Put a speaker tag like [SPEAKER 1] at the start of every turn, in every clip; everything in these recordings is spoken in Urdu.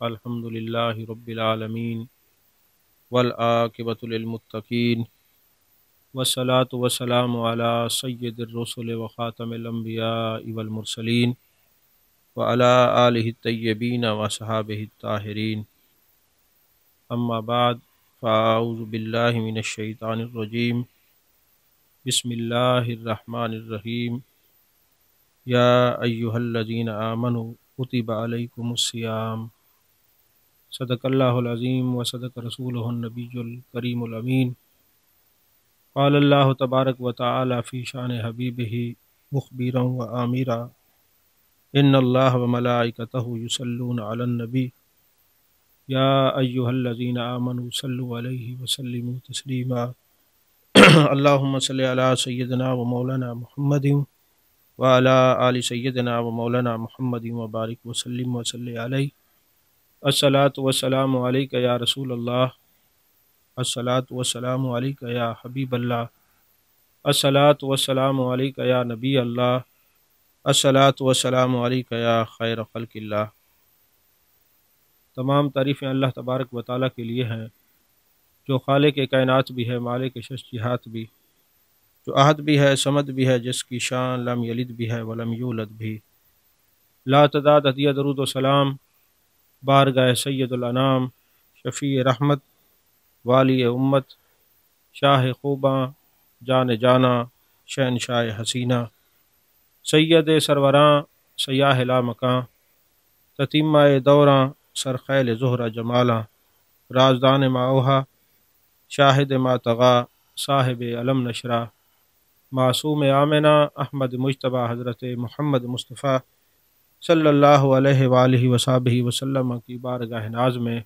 [SPEAKER 1] الحمد للہ رب العالمین والعاقبۃ للمتقین والصلاة والسلام علی سید الرسل وخاتم الانبیاء والمرسلین وعلی آلہ الطیبین وصحابہ الطاہرین اما بعد فاعوذ باللہ من الشیطان الرجیم بسم اللہ الرحمن الرحیم یا ایہا الذین آمنوا کتب علیکم الصیام صدق اللہ العظیم و صدق رسولہ النبی الکریم الامین قال اللہ تبارک و تعالی فی شان حبیبہ مخبرا و آمرا ان اللہ و ملائکتہ یصلون علی النبی یا ایہا الذین آمنوا صلوا علیہ وسلموا تسلیما اللہم صلی علی سیدنا و مولانا محمد وعلی آل سیدنا و مولانا محمد وبارک وسلم وصلی علیہ الصلاۃ والسلام علیک یا رسول اللہ، الصلاۃ والسلام علیک یا حبیب اللہ، الصلاۃ والسلام علیک یا نبی اللہ، الصلاۃ والسلام علیک یا خیر خلق اللہ۔ تمام تعریفیں اللہ تبارک و تعالیٰ کے لیے ہیں، جو خالق کائنات بھی ہے، مالک ششجہات بھی، جو احد بھی ہے، صمد بھی ہے، جس کی شان لم یلد بھی ہے ولم یولد بھی۔ لا تعداد عطیہ درود و سلام بارگاہ سید الانام، شفیع رحمت، والی امت، شاہ خوباں، جان جانا، شہنشاہ حسینہ، سید سروراں، سیاہ لا مکاں، تتیمہ دوراں، سرخیل زہرہ جمالاں، رازدان ما اوہا، شاہد ما طغا، صاحب علم نشرہ، معصوم آمنہ، احمد مجتبیٰ، حضرت محمد مصطفیٰ صلی اللہ علیہ وآلہ وصحبہ وسلم کی بارگاہ ناز میں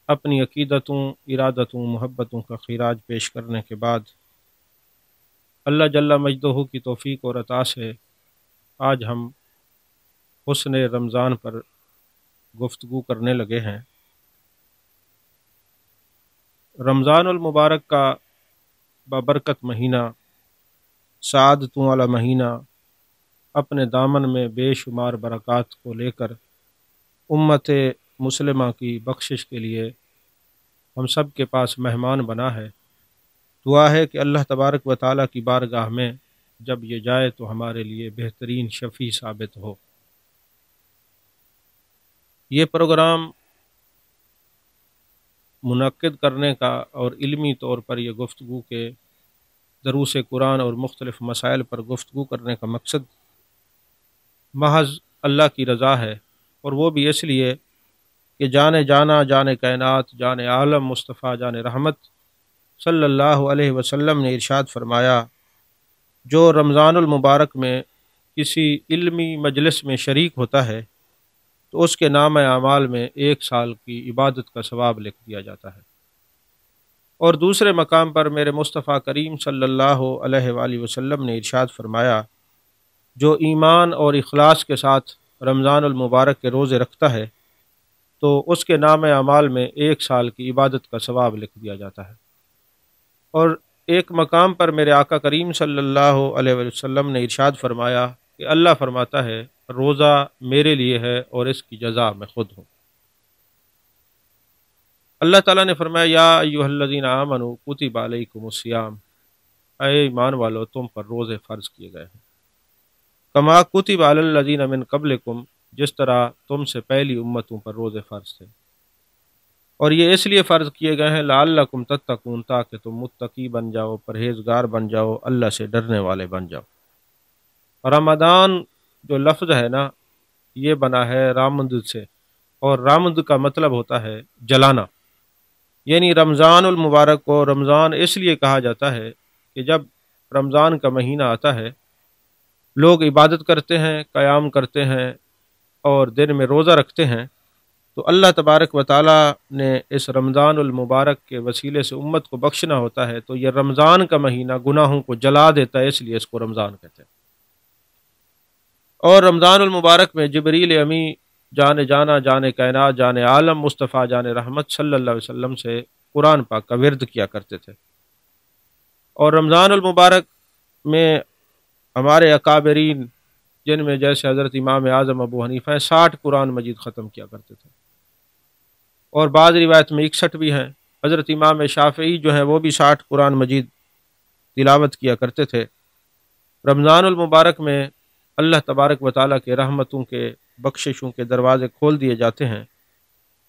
[SPEAKER 1] اپنی عقیدتوں، ارادتوں، محبتوں کا خراج پیش کرنے کے بعد اللہ جل مجدہ کی توفیق اور عطا سے آج ہم حسن رمضان پر گفتگو کرنے لگے ہیں۔ رمضان المبارک کا بابرکت مہینہ، سعادتوں والا مہینہ، اپنے دامن میں بے شمار برکات کو لے کر امت مسلمہ کی بخشش کے لیے ہم سب کے پاس مہمان بنا ہے۔ دعا ہے کہ اللہ تبارک و تعالیٰ کی بارگاہ میں جب یہ جائے تو ہمارے لیے بہترین شفیع ثابت ہو۔ یہ پروگرام منعقد کرنے کا اور علمی طور پر یہ گفتگو کے دروس قرآن اور مختلف مسائل پر گفتگو کرنے کا مقصد محض اللہ کی رضا ہے، اور وہ بھی اس لیے کہ جان جانا، جان کائنات، جان عالم مصطفیٰ جان رحمت صلی اللہ علیہ وسلم نے ارشاد فرمایا، جو رمضان المبارک میں کسی علمی مجلس میں شریک ہوتا ہے تو اس کے نام اعمال میں 1 سال کی عبادت کا ثواب لکھ دیا جاتا ہے۔ اور دوسرے مقام پر میرے مصطفیٰ کریم صلی اللہ علیہ وآلہ وسلم نے ارشاد فرمایا، جو ایمان اور اخلاص کے ساتھ رمضان المبارک کے روزے رکھتا ہے تو اس کے نام اعمال میں 1 سال کی عبادت کا ثواب لکھ دیا جاتا ہے۔ اور ایک مقام پر میرے آقا کریم صلی اللہ علیہ وسلم نے ارشاد فرمایا کہ اللہ فرماتا ہے، روزہ میرے لیے ہے اور اس کی جزا میں خود ہوں۔ اللہ تعالیٰ نے فرمایا، یا ایھا الذین آمنوا کتب علیکم الصیام، اے ایمان والو تم پر روزے فرض کیے گئے ہیں، کما کتب علی الذین من قبلکم، جس طرح تم سے پہلی امتوں پر روزے فرض تھے، اور یہ اس لیے فرض کیے گئے ہیں لعلکم تتقون، تاکہ تم متقی بن جاؤ، پرہیزگار بن جاؤ، اللہ سے ڈرنے والے بن جاؤ۔ رمضان جو لفظ ہے نا، یہ بنا ہے رامد سے، اور رامد کا مطلب ہوتا ہے جلانا، یعنی رمضان المبارک کو رمضان اس لیے کہا جاتا ہے کہ جب رمضان کا مہینہ آتا ہے لوگ عبادت کرتے ہیں، قیام کرتے ہیں اور دن میں روزہ رکھتے ہیں، تو اللہ تبارک و تعالیٰ نے اس رمضان المبارک کے وسیلے سے امت کو بخشنا ہوتا ہے، تو یہ رمضان کا مہینہ گناہوں کو جلا دیتا ہے، اس لیے اس کو رمضان کہتے ہیں۔ اور رمضان المبارک میں جبریل امی جان جانا، جان کائنات، جان عالم مصطفیٰ جان رحمت صلی اللہ علیہ وسلم سے قرآن پاک کا ورد کیا کرتے تھے۔ اور رمضان المبارک میں ہمارے اکابرین، جن میں جیسے حضرت امام اعظم ابو حنیفہ 60 قرآن مجید ختم کیا کرتے تھے، اور بعض روایت میں 61 بھی ہیں۔ حضرت امام شافعی جو ہیں وہ بھی 60 قرآن مجید تلاوت کیا کرتے تھے۔ رمضان المبارک میں اللہ تبارک و تعالیٰ کے رحمتوں کے بخششوں کے دروازے کھول دیے جاتے ہیں،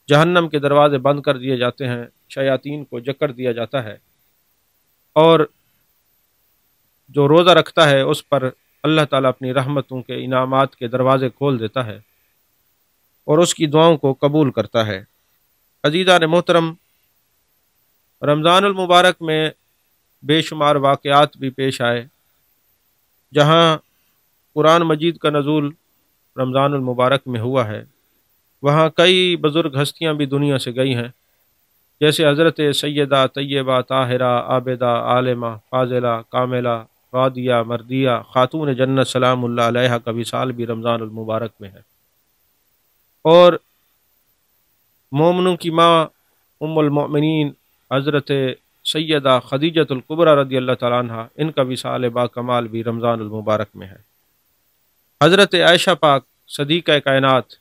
[SPEAKER 1] جہنم کے دروازے بند کر دیے جاتے ہیں، شیاطین کو جکڑ دیا جاتا ہے، اور جو روزہ رکھتا ہے اس پر اللہ تعالیٰ اپنی رحمتوں کے انعامات کے دروازے کھول دیتا ہے اور اس کی دعاؤں کو قبول کرتا ہے۔ عزیزان محترم، رمضان المبارک میں بے شمار واقعات بھی پیش آئے، جہاں قرآن مجید کا نزول رمضان المبارک میں ہوا ہے، وہاں کئی بزرگ ہستیاں بھی دنیا سے گئی ہیں، جیسے حضرت سیدہ طیبہ طاہرہ عابدہ عالمہ فاضلہ کاملہ راضیہ مردیہ خاتون جنت سلام اللہ علیہا کا وصال بھی رمضان المبارک میں ہے، اور مومنوں کی ماں ام المؤمنین حضرت سیدہ خدیجۃ الکبریٰ رضی اللہ تعالیٰ عنہ، ان کا وصال با کمال بھی رمضان المبارک میں ہے۔ حضرت عائشہ پاک صدیقہ کائنات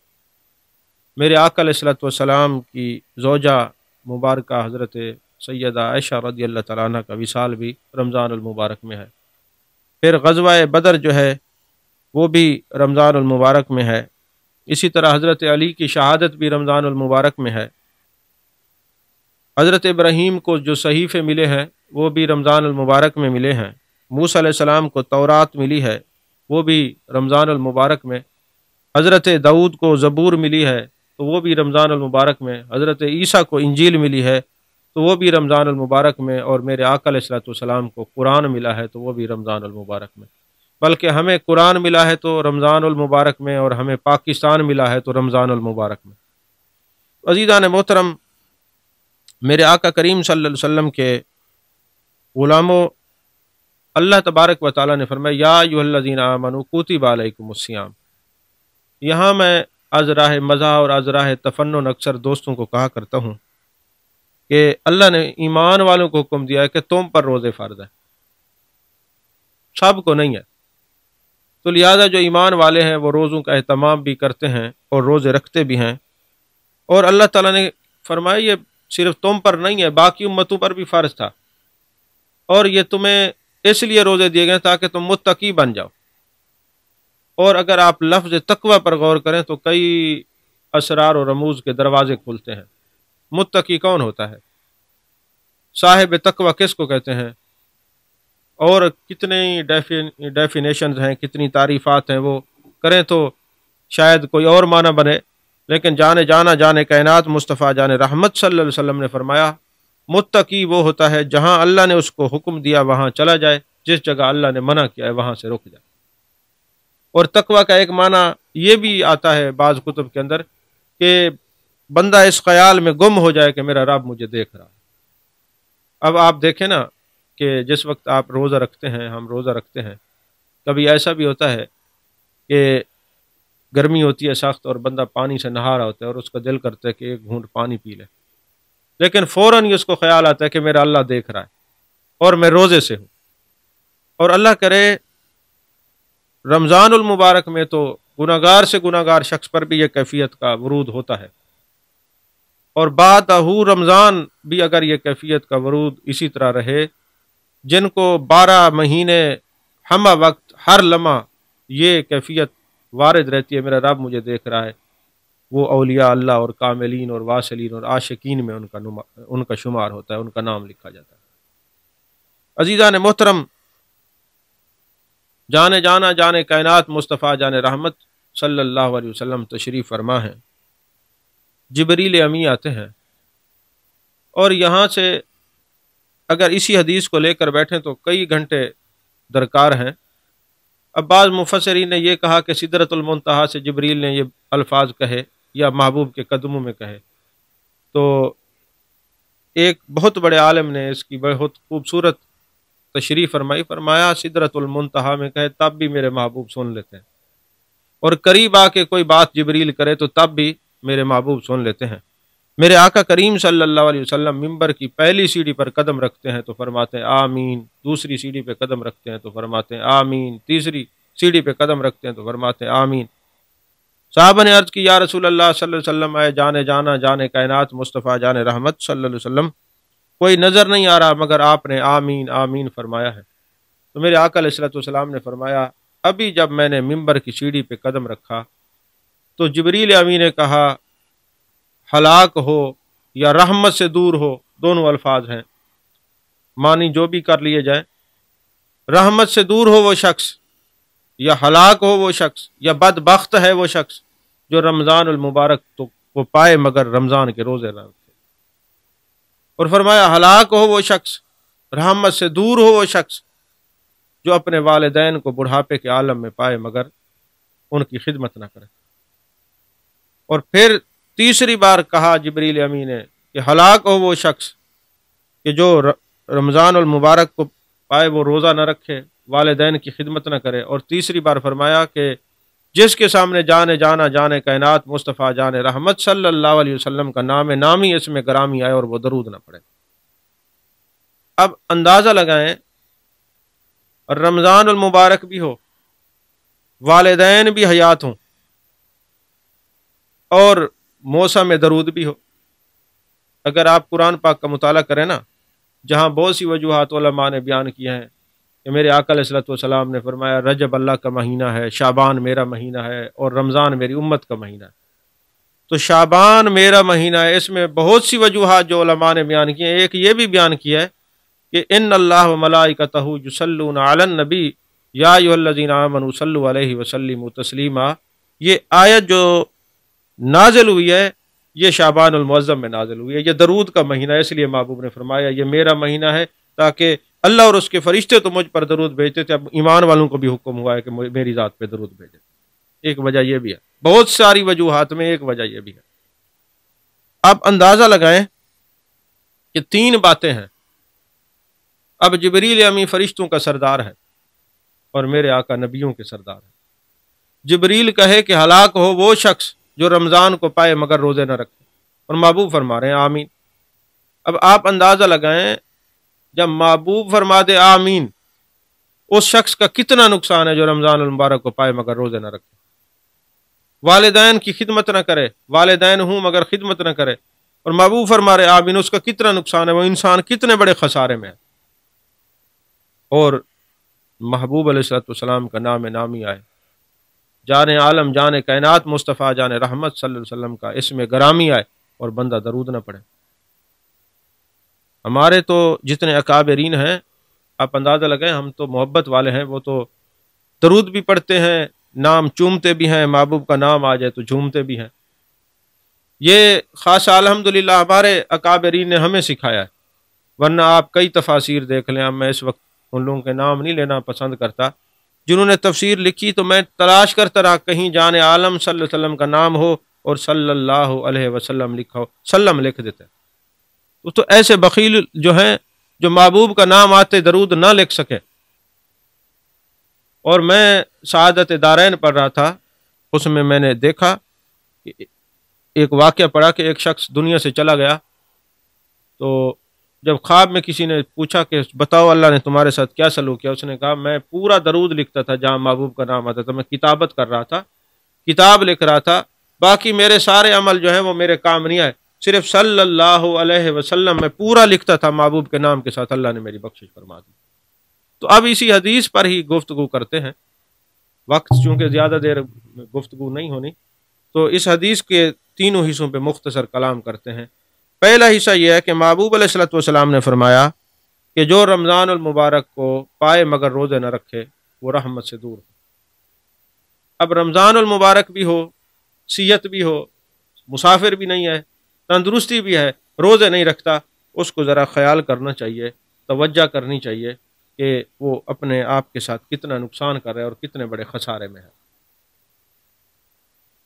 [SPEAKER 1] میرے آقا علیہ الصلوۃ والسلام کی زوجہ مبارکہ حضرت سیدہ عائشہ رضی اللہ تعالیٰ عنہ کا وصال بھی رمضان المبارک میں ہے۔ پھر غزوہ بدر جو ہے وہ بھی رمضان المبارک میں ہے۔ اسی طرح حضرت علی کی شہادت بھی رمضان المبارک میں ہے۔ حضرت ابراہیم کو جو صحیفے ملے ہیں وہ بھی رمضان المبارک میں ملے ہیں۔ موسیٰ علیہ السلام کو تورات ملی ہے، وہ بھی رمضان المبارک میں۔ حضرت داؤد کو زبور ملی ہے تو وہ بھی رمضان المبارک میں۔ حضرت عیسیٰ کو انجیل ملی ہے تو وہ بھی رمضان المبارک میں، اور میرے آقا علیہ الصلوۃ والسلام کو قرآن ملا ہے تو وہ بھی رمضان المبارک میں۔ بلکہ ہمیں قرآن ملا ہے تو رمضان المبارک میں، اور ہمیں پاکستان ملا ہے تو رمضان المبارک میں۔ عزیزان محترم، میرے آقا کریم صلی اللہ علیہ وسلم کے غلاموں، اللہ تبارک و تعالیٰ نے فرمایا یا ایھا الذین آمنوا کتب علیکم الصیام۔ یہاں میں از راہ مزاح اور از راہ تفنن اکثر دوستوں کو کہا کرتا ہوں کہ اللہ نے ایمان والوں کو حکم دیا ہے کہ تم پر روزے فرض ہے، سب کو نہیں ہے، تو لہٰذا جو ایمان والے ہیں وہ روزوں کا اہتمام بھی کرتے ہیں اور روزے رکھتے بھی ہیں، اور اللہ تعالیٰ نے فرمایا یہ صرف تم پر نہیں ہے، باقی امتوں پر بھی فرض تھا، اور یہ تمہیں اس لیے روزے دیے گئے تاکہ تم متقی بن جاؤ۔ اور اگر آپ لفظ تقوی پر غور کریں تو کئی اسرار و رموز کے دروازے کھلتے ہیں۔ متقی کون ہوتا ہے؟ صاحب تقوی کس کو کہتے ہیں؟ اور کتنی ڈیفینیشنز ہیں، کتنی تعریفات ہیں، وہ کریں تو شاید کوئی اور معنی بنے، لیکن جانے کائنات مصطفیٰ جان رحمت صلی اللہ علیہ وسلم نے فرمایا متقی وہ ہوتا ہے جہاں اللہ نے اس کو حکم دیا وہاں چلا جائے، جس جگہ اللہ نے منع کیا ہے وہاں سے رک جائے۔ اور تقوی کا ایک معنی یہ بھی آتا ہے بعض کتب کے اندر کہ بندہ اس خیال میں گم ہو جائے کہ میرا رب مجھے دیکھ رہا ہے۔ اب آپ دیکھیں نا کہ جس وقت آپ روزہ رکھتے ہیں، ہم روزہ رکھتے ہیں، کبھی ایسا بھی ہوتا ہے کہ گرمی ہوتی ہے سخت اور بندہ پانی سے نہا رہا ہوتا ہے اور اس کا دل کرتا ہے کہ ایک گھونٹ پانی پی لے، لیکن فوراً ہی اس کو خیال آتا ہے کہ میرا اللہ دیکھ رہا ہے اور میں روزے سے ہوں۔ اور اللہ کرے رمضان المبارک میں تو گناہگار سے گناہگار شخص پر بھی یہ کیفیت کا ورود ہوتا ہے، اور بعد رمضان بھی اگر یہ کیفیت کا ورود اسی طرح رہے، جن کو 12 مہینے ہمہ وقت ہر لمحہ یہ کیفیت وارد رہتی ہے میرا رب مجھے دیکھ رہا ہے، وہ اولیاء اللہ اور کاملین اور واصلین اور عاشقین میں ان کا شمار ہوتا ہے، ان کا نام لکھا جاتا ہے۔ عزیزان محترم، جانے کائنات مصطفیٰ جان رحمت صلی اللہ علیہ وسلم تشریف فرما ہیں۔ جبریل امی آتے ہیں، اور یہاں سے اگر اسی حدیث کو لے کر بیٹھیں تو کئی گھنٹے درکار ہیں۔ اب بعض مفسرین نے یہ کہا کہ سدرۃ المنتہا سے جبریل نے یہ الفاظ کہے یا محبوب کے قدموں میں کہے، تو ایک بہت بڑے عالم نے اس کی بہت خوبصورت تشریح فرمایا سدرۃ المنتہا میں کہے تب بھی میرے محبوب سن لیتے ہیں، اور قریب آ کے کوئی بات جبریل کرے تو تب بھی میرے محبوب سن لیتے ہیں۔ میرے آقا کریم صلی اللہ علیہ وسلم ممبر کی پہلی سیڑھی پر قدم رکھتے ہیں تو فرماتے ہیں آمین، دوسری سیڑھی پہ قدم رکھتے ہیں تو فرماتے ہیں آمین، تیسری سیڑھی پہ قدم رکھتے ہیں تو فرماتے ہیں آمین۔ صحابہ نے عرض کی یا رسول اللہ صلی اللہ علیہ وسلم، اے جان جانا، جان کائنات، مصطفیٰ جان رحمت صلی اللہ علیہ وسلم، کوئی نظر نہیں آ رہا مگر آپ نے آمین آمین فرمایا ہے۔ تو میرے آقا علیہ الصلوۃ والسلام نے فرمایا ابھی جب میں نے ممبر کی سیڑھی پہ قدم رکھا تو جبریل امین نے کہا ہلاک ہو یا رحمت سے دور ہو، دونوں الفاظ ہیں، معنی جو بھی کر لیے جائیں، رحمت سے دور ہو وہ شخص، یا ہلاک ہو وہ شخص، یا بدبخت ہے وہ شخص جو رمضان المبارک تو وہ پائے مگر رمضان کے روزے نہ رکھے۔ اور فرمایا ہلاک ہو وہ شخص، رحمت سے دور ہو وہ شخص جو اپنے والدین کو بڑھاپے کے عالم میں پائے مگر ان کی خدمت نہ کرے۔ اور پھر تیسری بار کہا جبریل امین نے کہ ہلاک ہو وہ شخص کہ جو رمضان المبارک کو پائے وہ روزہ نہ رکھے، والدین کی خدمت نہ کرے۔ اور تیسری بار فرمایا کہ جس کے سامنے جان جانا، جان کائنات، مصطفیٰ جان رحمت صلی اللہ علیہ وسلم کا نام نامی اس میں گرامی آئے اور وہ درود نہ پڑے۔ اب اندازہ لگائیں، رمضان المبارک بھی ہو، والدین بھی حیات ہوں، اور موسم درود بھی ہو۔ اگر آپ قرآن پاک کا مطالعہ کریں نا، جہاں بہت سی وجوہات علماء نے بیان کیا ہیں کہ میرے آقا علیہ الصلوۃ والسلام نے فرمایا رجب اللہ کا مہینہ ہے، شعبان میرا مہینہ ہے، اور رمضان میری امت کا مہینہ ہے۔ تو شعبان میرا مہینہ ہے، اس میں بہت سی وجوہات جو علماء نے بیان کی ہیں۔ ایک یہ بھی بیان کیا ہے کہ ان اللہ و ملائکتہ یصلون علی النبی یا ایھا الذین آمنوا صلوا علیہ وسلموا تسلیما، یہ آیت جو نازل ہوئی ہے یہ شعبان المعظم میں نازل ہوئی ہے، یہ درود کا مہینہ ہے، اس لیے محبوب نے فرمایا یہ میرا مہینہ ہے، تاکہ اللہ اور اس کے فرشتے تو مجھ پر درود بھیجتے تھے، اب ایمان والوں کو بھی حکم ہوا ہے کہ میری ذات پہ درود بھیجے۔ ایک وجہ یہ بھی ہے، بہت ساری وجوہات میں ایک وجہ یہ بھی ہے۔ اب اندازہ لگائیں کہ تین باتیں ہیں۔ اب جبریل امی فرشتوں کا سردار ہے اور میرے آقا نبیوں کے سردار ہیں۔ جبریل کہے کہ ہلاک ہو وہ شخص جو رمضان کو پائے مگر روزے نہ رکھے، اور محبوب فرما رہے ہیں آمین۔ اب آپ اندازہ لگائیں، جب محبوب فرما دے آمین، اس شخص کا کتنا نقصان ہے جو رمضان المبارک کو پائے مگر روزے نہ رکھے، والدین کی خدمت نہ کرے، والدین ہوں مگر خدمت نہ کرے، اور محبوب فرما رہے آمین، اس کا کتنا نقصان ہے، وہ انسان کتنے بڑے خسارے میں ہے۔ اور محبوب علیہ الصلوۃ والسلام کا نام نامی آئے، جان عالم، جان کائنات، مصطفیٰ جان رحمت صلی اللہ علیہ وسلم کا اس میں گرامی آئے اور بندہ درود نہ پڑھے۔ ہمارے تو جتنے اکابرین ہیں، آپ اندازہ لگائیں، ہم تو محبت والے ہیں، وہ تو درود بھی پڑھتے ہیں، نام چومتے بھی ہیں، محبوب کا نام آ جائے تو جھومتے بھی ہیں۔ یہ خاص الحمدللہ ہمارے اکابرین نے ہمیں سکھایا ہے، ورنہ آپ کئی تفاسیر دیکھ لیں۔ اب میں اس وقت ان لوگوں کے نام نہیں لینا پسند کرتا، جنہوں نے تفسیر لکھی تو میں تلاش کرتا رہا کہیں جان عالم صلی اللہ علیہ وسلم کا نام ہو اور صلی اللہ علیہ وسلم لکھا ہو، سلم لکھ دیتے۔ تو ایسے بخیل جو ہیں، جو محبوب کا نام آتے درود نہ لکھ سکے۔ اور میں سعادت دارین پڑھ رہا تھا، اس میں نے دیکھا ایک واقعہ پڑھا کہ ایک شخص دنیا سے چلا گیا، تو جب خواب میں کسی نے پوچھا کہ بتاؤ اللہ نے تمہارے ساتھ کیا سلوک کیا، اس نے کہا میں پورا درود لکھتا تھا جہاں محبوب کا نام آتا تھا، میں کتابت کر رہا تھا، کتاب لکھ رہا تھا، باقی میرے سارے عمل جو ہیں وہ میرے کام نہیں آئے، صرف صلی اللہ علیہ وسلم میں پورا لکھتا تھا محبوب کے نام کے ساتھ، اللہ نے میری بخشش فرما دی۔ تو اب اسی حدیث پر ہی گفتگو کرتے ہیں، وقت چونکہ زیادہ دیر گفتگو نہیں ہونی، تو اس حدیث کے تینوں حصوں پہ مختصر کلام کرتے ہیں۔ پہلا حصہ یہ ہے کہ محبوب علیہ الصلوۃ والسلام نے فرمایا کہ جو رمضان المبارک کو پائے مگر روزے نہ رکھے وہ رحمت سے دور ہو۔ اب رمضان المبارک بھی ہو، صحت بھی ہو، مسافر بھی نہیں ہے، تندرستی بھی ہے، روزے نہیں رکھتا، اس کو ذرا خیال کرنا چاہیے، توجہ کرنی چاہیے کہ وہ اپنے آپ کے ساتھ کتنا نقصان کر رہا ہے اور کتنے بڑے خسارے میں ہے۔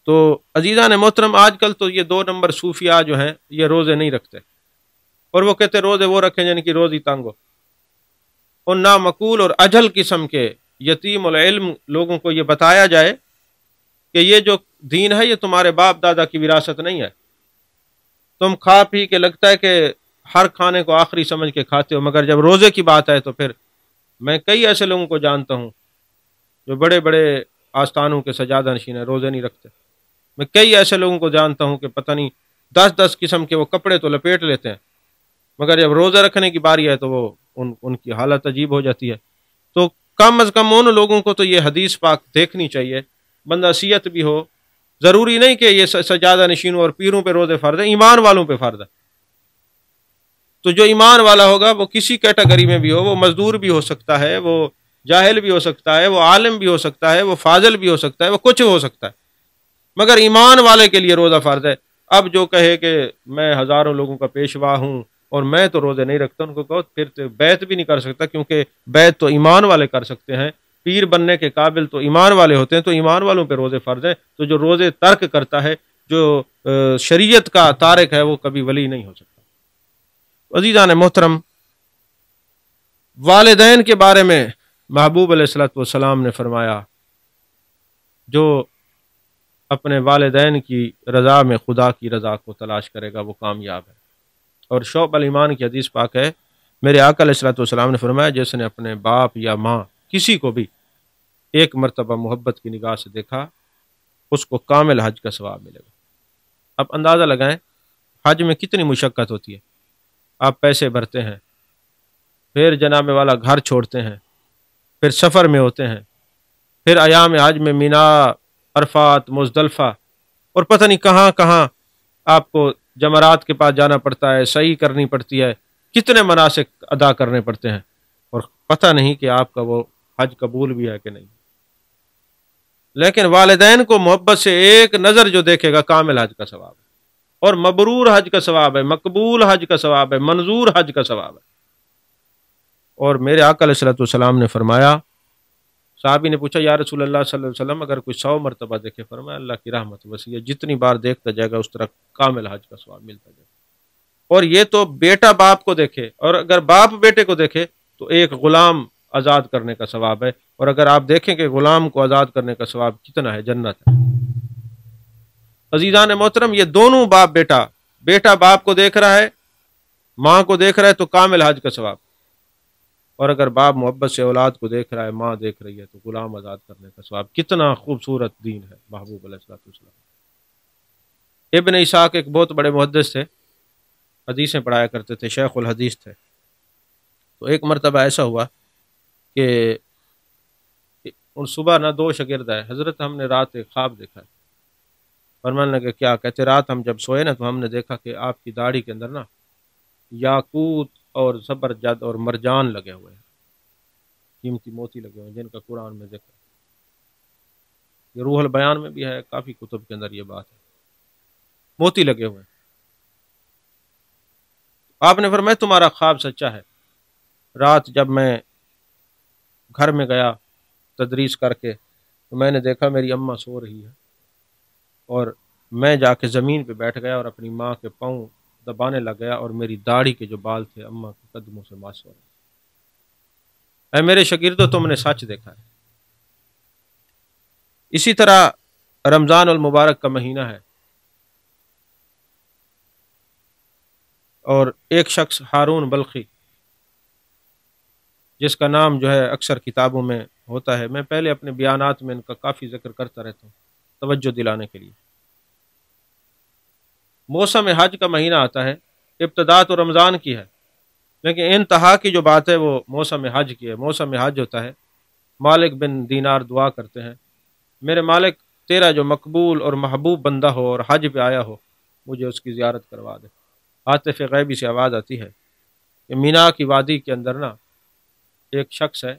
[SPEAKER 1] تو عزیزان محترم، آج کل تو یہ 2 نمبر صوفیاء جو ہیں یہ روزے نہیں رکھتے، اور وہ کہتے روزے وہ رکھیں جن کی روزی تنگ ہو۔ ان نامعقول اور اجل قسم کے یتیم العلم لوگوں کو یہ بتایا جائے کہ یہ جو دین ہے یہ تمہارے باپ دادا کی وراثت نہیں ہے، تم کھا پی کے لگتا ہے کہ ہر کھانے کو آخری سمجھ کے کھاتے ہو، مگر جب روزے کی بات ہے تو پھر میں کئی ایسے لوگوں کو جانتا ہوں جو بڑے بڑے آستانوں کے سجادہ نشین ہیں، روزے نہیں رکھتے۔ میں کئی ایسے لوگوں کو جانتا ہوں کہ پتہ نہیں 10 قسم کے وہ کپڑے تو لپیٹ لیتے ہیں، مگر جب روزہ رکھنے کی باری ہے تو وہ ان کی حالت عجیب ہو جاتی ہے۔ تو کم از کم ان لوگوں کو تو یہ حدیث پاک دیکھنی چاہیے، بندہ صیت بھی ہو، ضروری نہیں کہ یہ سجادہ نشینوں اور پیروں پہ روزے فرض ہیں، ایمان والوں پہ فرض ہے۔ تو جو ایمان والا ہوگا وہ کسی کیٹیگری میں بھی ہو، وہ مزدور بھی ہو سکتا ہے، وہ جاہل بھی ہو سکتا ہے، وہ عالم بھی ہو سکتا ہے، وہ فاضل بھی ہو سکتا ہے، وہ کچھ ہو سکتا ہے، مگر ایمان والے کے لیے روزہ فرض ہے۔ اب جو کہے کہ میں ہزاروں لوگوں کا پیشوا ہوں اور میں تو روزے نہیں رکھتا، ان کو کہو پھر تو بیعت بھی نہیں کر سکتا، کیونکہ بیعت تو ایمان والے کر سکتے ہیں، پیر بننے کے قابل تو ایمان والے ہوتے ہیں، تو ایمان والوں پہ روزے فرض ہیں۔ تو جو روزے ترک کرتا ہے، جو شریعت کا تارک ہے، وہ کبھی ولی نہیں ہو سکتا۔ عزیزان محترم، والدین کے بارے میں محبوب علیہ الصلوۃ والسلام نے فرمایا، جو اپنے والدین کی رضا میں خدا کی رضا کو تلاش کرے گا وہ کامیاب ہے۔ اور شعب الایمان کی حدیث پاک ہے، میرے آقا علیہ الصلوۃ والسلام نے فرمایا، جس نے اپنے باپ یا ماں کسی کو بھی ایک مرتبہ محبت کی نگاہ سے دیکھا، اس کو کامل حج کا ثواب ملے گا۔ اب اندازہ لگائیں حج میں کتنی مشقت ہوتی ہے، آپ پیسے بھرتے ہیں، پھر جناب والا گھر چھوڑتے ہیں، پھر سفر میں ہوتے ہیں، پھر ایام حج میں مینا، عرفات، مزدلفہ اور پتہ نہیں کہاں کہاں آپ کو جمرات کے پاس جانا پڑتا ہے، سعی کرنی پڑتی ہے، کتنے مناسک ادا کرنے پڑتے ہیں، اور پتہ نہیں کہ آپ کا وہ حج قبول بھی ہے کہ نہیں۔ لیکن والدین کو محبت سے ایک نظر جو دیکھے گا، کامل حج کا ثواب ہے، اور مبرور حج کا ثواب ہے، مقبول حج کا ثواب ہے، منظور حج کا ثواب ہے۔ اور میرے آقا علیہ الصلوۃ والسلام نے فرمایا، صحابی نے پوچھا یا رسول اللہ صلی اللہ علیہ وسلم اگر کوئی 100 مرتبہ دیکھے، فرمایا اللہ کی رحمت وسیع ہے، جتنی بار دیکھتا جائے گا اس طرح کامل حج کا ثواب ملتا جائے گا۔ اور یہ تو بیٹا باپ کو دیکھے، اور اگر باپ بیٹے کو دیکھے تو ایک غلام آزاد کرنے کا ثواب ہے، اور اگر آپ دیکھیں کہ غلام کو آزاد کرنے کا ثواب کتنا ہے، جنت ہے۔ عزیزان محترم، یہ دونوں باپ بیٹا، بیٹا باپ کو دیکھ رہا ہے، ماں کو دیکھ رہا ہے تو کامل حج کا ثواب، اور اگر باپ محبت سے اولاد کو دیکھ رہا ہے، ماں دیکھ رہی ہے تو غلام آزاد کرنے کا ثواب۔ کتنا خوبصورت دین ہے محبوب علیہ الصلوۃ والسلام۔ ابن اسحاق ایک بہت بڑے محدث تھے، حدیثیں پڑھایا کرتے تھے، شیخ الحدیث تھے۔ تو ایک مرتبہ ایسا ہوا کہ صبح نہ 2 شاگرد آئے، حضرت ہم نے رات ایک خواب دیکھا ہے۔ فرمانے لگے کیا؟ کہتے رات ہم جب سوئے نا تو ہم نے دیکھا کہ آپ کی داڑھی کے اندر نا یاقوت اور زبرجد اور مرجان لگے ہوئے ہیں، قیمتی موتی لگے ہوئے ہیں، جن کا قرآن میں ذکر ہے، یہ روح البیان میں بھی ہے، کافی کتب کے اندر یہ بات ہے، موتی لگے ہوئے ہیں۔ آپ نے فرمایا تمہارا خواب سچا ہے، رات جب میں گھر میں گیا تدریس کر کے تو میں نے دیکھا میری اماں سو رہی ہے، اور میں جا کے زمین پہ بیٹھ گیا اور اپنی ماں کے پاؤں دبانے لگ گیا، اور میری داڑھی کے جو بال تھے اماں کے قدموں سے ماس ہو رہے۔ اے میرے شاگردو، تم نے سچ دیکھا ہے۔ اسی طرح رمضان المبارک کا مہینہ ہے، اور ایک شخص ہارون بلخی، جس کا نام جو ہے اکثر کتابوں میں ہوتا ہے، میں پہلے اپنے بیانات میں ان کا کافی ذکر کرتا رہتا ہوں توجہ دلانے کے لیے۔ موسم حج کا مہینہ آتا ہے، ابتدا تو رمضان کی ہے، لیکن انتہا کی جو بات ہے وہ موسم حج کی ہے۔ موسم حج ہوتا ہے، مالک بن دینار دعا کرتے ہیں، میرے مالک تیرا جو مقبول اور محبوب بندہ ہو اور حج پہ آیا ہو، مجھے اس کی زیارت کروا دے۔ عاطف غیبی سے آواز آتی ہے کہ مینا کی وادی کے اندر نا ایک شخص ہے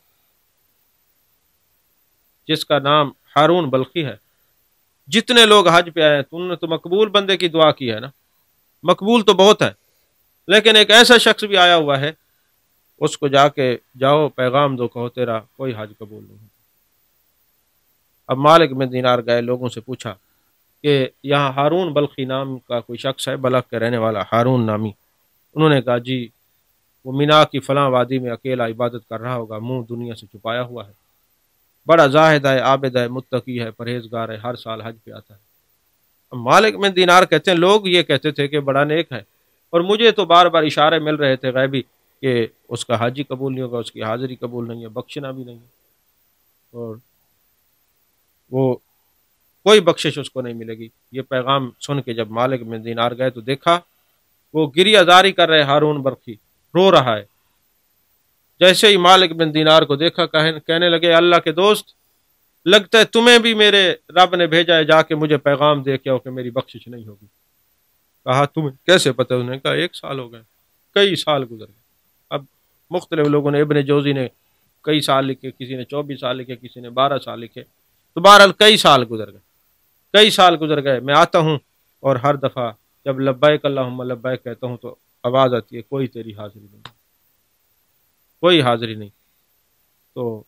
[SPEAKER 1] جس کا نام ہارون بلخی ہے، جتنے لوگ حج پہ آئے ہیں، تم نے تو مقبول بندے کی دعا کی ہے نا، مقبول تو بہت ہے، لیکن ایک ایسا شخص بھی آیا ہوا ہے، اس کو جا کے جاؤ پیغام دو، کہو تیرا کوئی حج قبول نہیں۔ اب مالک بن دینار گئے، لوگوں سے پوچھا کہ یہاں ہارون بلخی نام کا کوئی شخص ہے، بلخ کے رہنے والا ہارون نامی؟ انہوں نے کہا جی، وہ مینا کی فلاں وادی میں اکیلا عبادت کر رہا ہوگا، منہ دنیا سے چھپایا ہوا ہے، بڑا زاہد ہے، عابد ہے، متقی ہے، پرہیزگار ہے، ہر سال حج پہ آتا ہے۔ اب مالک بن دینار کہتے ہیں لوگ یہ کہتے تھے کہ بڑا نیک ہے، اور مجھے تو بار بار اشارے مل رہے تھے غیبی کہ اس کا حج ہی قبول نہیں ہوگا، اس کی حاضری قبول نہیں ہے، بخشنا بھی نہیں ہے، اور وہ کوئی بخشش اس کو نہیں ملے گی۔ یہ پیغام سن کے جب مالک بن دینار گئے تو دیکھا وہ گریہ زاری کر رہے ہارون برقی، رو رہا ہے۔ جیسے ہی مالک بن دینار کو دیکھا کہنے لگے اللہ کے دوست، لگتا ہے تمہیں بھی میرے رب نے بھیجا ہے، جا کے مجھے پیغام دے کے آؤ کہ میری بخشش نہیں ہوگی۔ کہا تمہیں کیسے پتہ؟ انہوں نے کہا 1 سال ہو گئے، کئی سال گزر گئے۔ اب مختلف لوگوں نے، ابن جوزی نے کئی سال لکھے، کسی نے 24 سال لکھے، کسی نے 12 سال لکھے، تو بہرحال کئی سال گزر گئے، کئی سال گزر گئے۔ میں آتا ہوں اور ہر دفعہ جب لبیک اللہم لبیک کہتا ہوں تو آواز آتی ہے کوئی تیری حاضری نہیں، کوئی حاضری نہیں۔ تو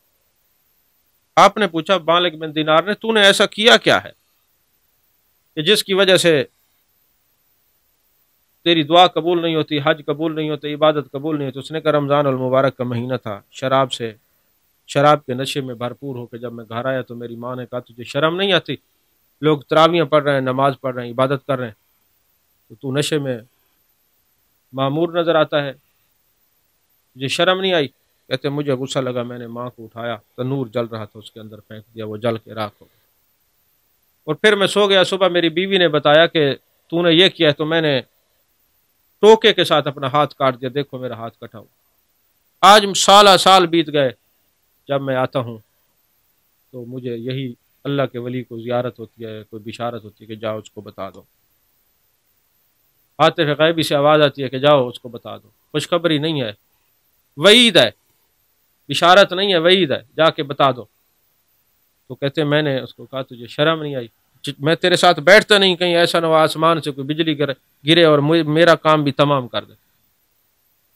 [SPEAKER 1] آپ نے پوچھا مالک بن دینار نے، تو نے ایسا کیا کیا ہے کہ جس کی وجہ سے تیری دعا قبول نہیں ہوتی، حج قبول نہیں ہوتے، عبادت قبول نہیں ہوتی؟ اس نے کہا رمضان المبارک کا مہینہ تھا، شراب کے نشے میں بھرپور ہو کے جب میں گھر آیا تو میری ماں نے کہا تجھے شرم نہیں آتی؟ لوگ تراویحیں پڑھ رہے ہیں، نماز پڑھ رہے ہیں، عبادت کر رہے ہیں، تو نشے میں معمور نظر آتا ہے، تجھے شرم نہیں آئی؟ کہتے مجھے غصہ لگا، میں نے ماں کو اٹھایا، تنور جل رہا تھا اس کے اندر پھینک دیا، وہ جل کے راکھ ہو گیا، اور پھر میں سو گیا۔ صبح میری بیوی نے بتایا کہ تو نے یہ کیا ہے، تو میں نے ٹوکے کے ساتھ اپنا ہاتھ کاٹ دیا، دیکھو میرا ہاتھ کٹا ہوا۔ آج سال بیت گئے، جب میں آتا ہوں تو مجھے یہی اللہ کے ولی کو زیارت ہوتی ہے، کوئی بشارت ہوتی ہے کہ جاؤ اس کو بتا دو، عاطف غیبی سے آواز آتی ہے کہ جاؤ اس کو بتا دو۔ خوشخبری نہیں ہے، وعید ہے، بشارت نہیں ہے، وعید ہے، جا کے بتا دو۔ تو کہتے میں نے اس کو کہا تجھے شرم نہیں آئی؟ میں تیرے ساتھ بیٹھتا نہیں، کہیں ایسا نہ ہو آسمان سے کوئی بجلی گرے اور میرا کام بھی تمام کر دے۔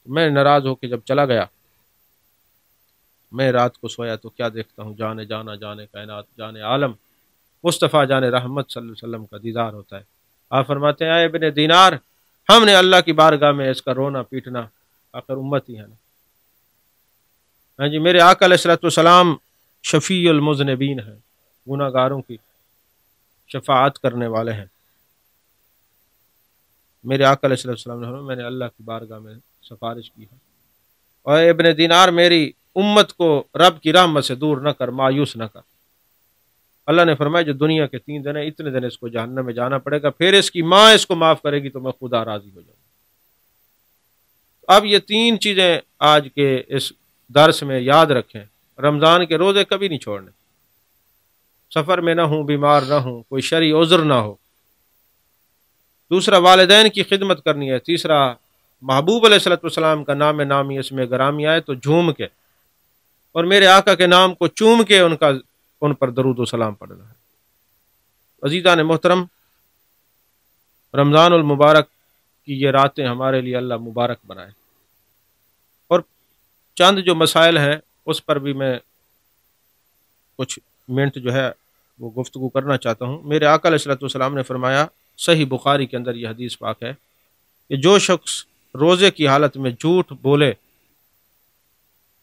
[SPEAKER 1] میں ناراض ہو کے جب چلا گیا، میں رات کو سویا تو کیا دیکھتا ہوں، جانے کائنات، جانے عالم، مصطفیٰ جانے رحمت صلی اللہ علیہ وسلم کا دیدار ہوتا ہے۔ آپ فرماتے ہیں اے ابن دینار، ہم نے اللہ کی بارگاہ میں اس کا رونا پیٹنا، آخر امت ہی ہے نا۔ ہاں جی، میرے آقا علیہ الصلوۃ والسلام شفیع المذنبین ہیں، گناہ گاروں کی شفاعت کرنے والے ہیں۔ میرے آقا علیہ السلام نے فرمایا میں نے اللہ کی بارگاہ میں سفارش کی ہے، اور ابن دینار میری امت کو رب کی رحمت سے دور نہ کر، مایوس نہ کر۔ اللہ نے فرمایا جو دنیا کے 3 دن ہیں، اتنے دن اس کو جہنم میں جانا پڑے گا، پھر اس کی ماں اس کو معاف کرے گی تو میں خدا راضی ہو جاؤں۔ اب یہ 3 چیزیں آج کے اس درس میں یاد رکھیں۔ رمضان کے روزے کبھی نہیں چھوڑنے، سفر میں نہ ہوں، بیمار نہ ہوں، کوئی شرعی عذر نہ ہو۔ دوسرا والدین کی خدمت کرنی ہے۔ تیسرا محبوب علیہ الصلوۃ والسلام کا نام نامی اس میں گرامی آئے تو جھوم کے، اور میرے آقا کے نام کو چوم کے ان پر درود و سلام پڑھنا ہے۔ عزیزان محترم، رمضان المبارک کی یہ راتیں ہمارے لیے اللہ مبارک بنائے، اور چند جو مسائل ہیں اس پر بھی میں کچھ منٹ جو ہے وہ گفتگو کرنا چاہتا ہوں۔ میرے آقا علیہ الصلوۃ والسلام نے فرمایا، صحیح بخاری کے اندر یہ حدیث پاک ہے، کہ جو شخص روزے کی حالت میں جھوٹ بولے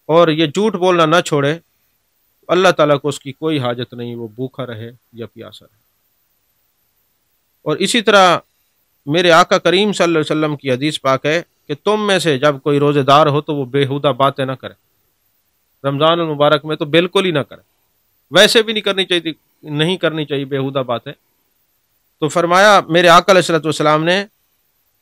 [SPEAKER 1] اور یہ جھوٹ بولنا نہ چھوڑے، اللہ تعالیٰ کو اس کی کوئی حاجت نہیں، وہ بھوکا رہے یا پیاسا رہے۔ اور اسی طرح میرے آقا کریم صلی اللہ علیہ وسلم کی حدیث پاک ہے کہ تم میں سے جب کوئی روزے دار ہو تو وہ بےہودہ باتیں نہ کرے، رمضان المبارک میں تو بالکل ہی نہ کرے، ویسے بھی نہیں کرنی چاہیے بےہودہ باتیں۔ تو فرمایا میرے آقا علیہ الصلوۃ والسلام نے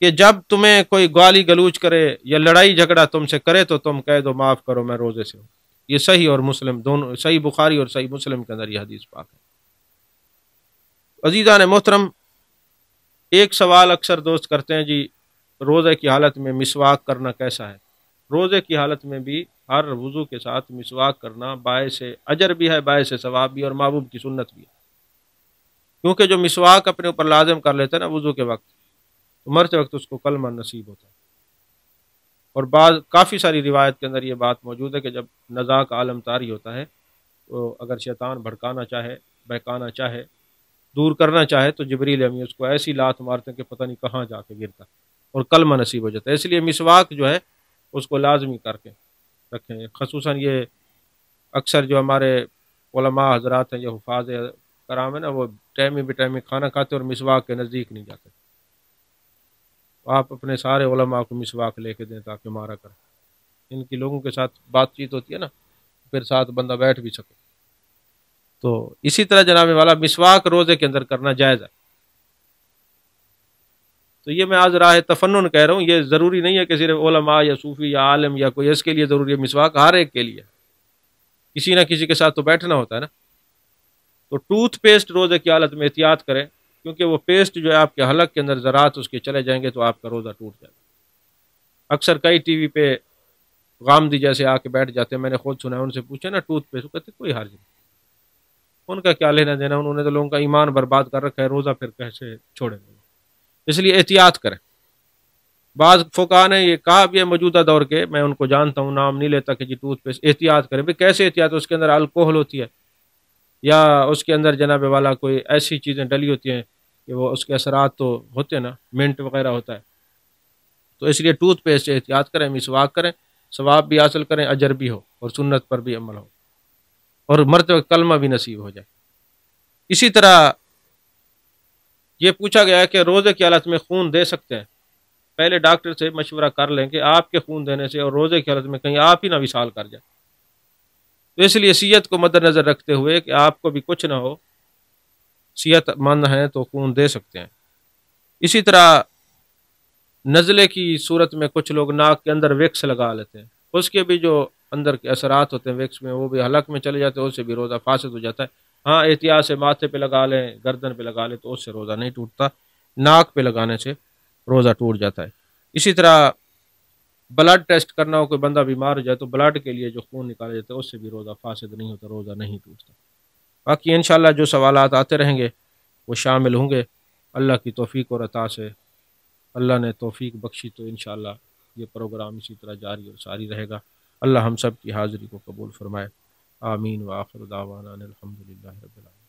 [SPEAKER 1] کہ جب تمہیں کوئی گالی گلوچ کرے یا لڑائی جھگڑا تم سے کرے تو تم کہہ دو معاف کرو میں روزے سے ہوں۔ یہ صحیح اور مسلم دونوں، صحیح بخاری اور صحیح مسلم کے اندر یہ حدیث پاک ہے۔ عزیزان محترم، ایک سوال اکثر دوست کرتے ہیں، جی روزے کی حالت میں مسواک کرنا کیسا ہے؟ روزے کی حالت میں بھی ہر وضو کے ساتھ مسواک کرنا باعث اجر بھی ہے، باعث ثواب بھی، اور محبوب کی سنت بھی ہے۔ کیونکہ جو مسواک اپنے اوپر لازم کر لیتا ہے نا وضو کے وقت، تو مرتے وقت اس کو کلمہ نصیب ہوتا ہے۔ اور کافی ساری روایت کے اندر یہ بات موجود ہے کہ جب نزاع کا عالم طاری ہوتا ہے تو اگر شیطان بھڑکانا چاہے، بہکانا چاہے، دور کرنا چاہے تو جبریل امین اس کو ایسی لات مارتے ہیں کہ پتہ نہیں کہاں جا کے گرتا اور کلمہ نصیب ہو جاتا ہے۔ اس لیے مسواک جو ہے اس کو لازمی کر کے رکھیں۔ خصوصاً یہ اکثر جو ہمارے علماء حضرات ہیں، یہ حفاظ کرام ہے نا، وہ ٹائمی بے ٹائمی کھانا کھاتے اور مسواک کے نزدیک نہیں جاتے۔ آپ اپنے سارے علماء کو مسواک لے کے دیں تاکہ مارا کریں، ان کی لوگوں کے ساتھ بات چیت ہوتی ہے نا، پھر ساتھ بندہ بیٹھ بھی سکے۔ تو اسی طرح جناب والا مسواک روزے کے اندر کرنا جائز ہے۔ تو یہ میں آج راہ تفنن کہہ رہا ہوں، یہ ضروری نہیں ہے کہ صرف علماء یا صوفی یا عالم یا کوئی اس کے لیے ضروری ہے، مسواک ہر ایک کے لیے، کسی نہ کسی کے ساتھ تو بیٹھنا ہوتا ہے نا۔ تو ٹوتھ پیسٹ روزے کی حالت میں احتیاط کریں، کیونکہ وہ پیسٹ جو ہے آپ کے حلق کے اندر ذرات اس کے چلے جائیں گے تو آپ کا روزہ ٹوٹ جائے گا۔ اکثر کئی ٹی وی پہ غامدی جیسے آ کے بیٹھ جاتے ہیں، میں نے خود سنا ہے، ان سے پوچھا نا ٹوتھ پیسٹ، کہتے کوئی حرج نہیں، ان کا کیا لینا دینا، انہوں نے تو لوگوں کا ایمان برباد کر رکھا ہے، روزہ پھر کیسے چھوڑیں گے؟ اس لیے احتیاط کریں۔ بعض فقہا نے یہ کہا بھی ہے موجودہ دور کے، میں ان کو جانتا ہوں، نام نہیں لیتا، کہ جی ٹوتھ پیسٹ احتیاط کریں۔ بھائی کیسے احتیاط؟ اس کے اندر الکوہل ہوتی ہے، یا اس کے اندر جناب والا کوئی ایسی چیزیں ڈلی ہوتی ہیں کہ وہ اس کے اثرات تو ہوتے ہیں نا، منٹ وغیرہ ہوتا ہے۔ تو اس لیے ٹوتھ پیسٹ سے احتیاط کریں، مسواک کریں، ثواب بھی حاصل کریں، اجر بھی ہو، اور سنت پر بھی عمل ہو، اور مرتبہ کلمہ بھی نصیب ہو جائے۔ اسی طرح یہ پوچھا گیا ہے کہ روزے کی حالت میں خون دے سکتے ہیں؟ پہلے ڈاکٹر سے مشورہ کر لیں کہ آپ کے خون دینے سے اور روزے کی حالت میں کہیں آپ ہی نہ وصال کر جائیں۔ تو اس لیے صحت کو مد نظر رکھتے ہوئے کہ آپ کو بھی کچھ نہ ہو، صحت مند ہیں تو خون دے سکتے ہیں۔ اسی طرح نزلے کی صورت میں کچھ لوگ ناک کے اندر ویکس لگا لیتے ہیں، اس کے بھی جو اندر کے اثرات ہوتے ہیں ویکس میں، وہ بھی حلق میں چلے جاتے ہیں، اس سے بھی روزہ فاسد ہو جاتا ہے۔ ہاں احتیاط سے ماتھے پہ لگا لیں، گردن پہ لگا لیں تو اس سے روزہ نہیں ٹوٹتا، ناک پہ لگانے سے روزہ ٹوٹ جاتا ہے۔ اسی طرح بلڈ ٹیسٹ کرنا ہو، کوئی بندہ بیمار ہو جائے تو بلڈ کے لیے جو خون نکالا جاتا ہے اس سے بھی روزہ فاسد نہیں ہوتا، روزہ نہیں ٹوٹتا۔ باقی انشاءاللہ جو سوالات آتے رہیں گے وہ شامل ہوں گے، اللہ کی توفیق اور عطا سے اللہ نے توفیق بخشی تو انشاءاللہ یہ پروگرام اسی طرح جاری اور ساری رہے گا۔ اللہ ہم سب کی حاضری کو قبول فرمائے، آمین، وآخر دعوانا الحمدللہ رب العالمین۔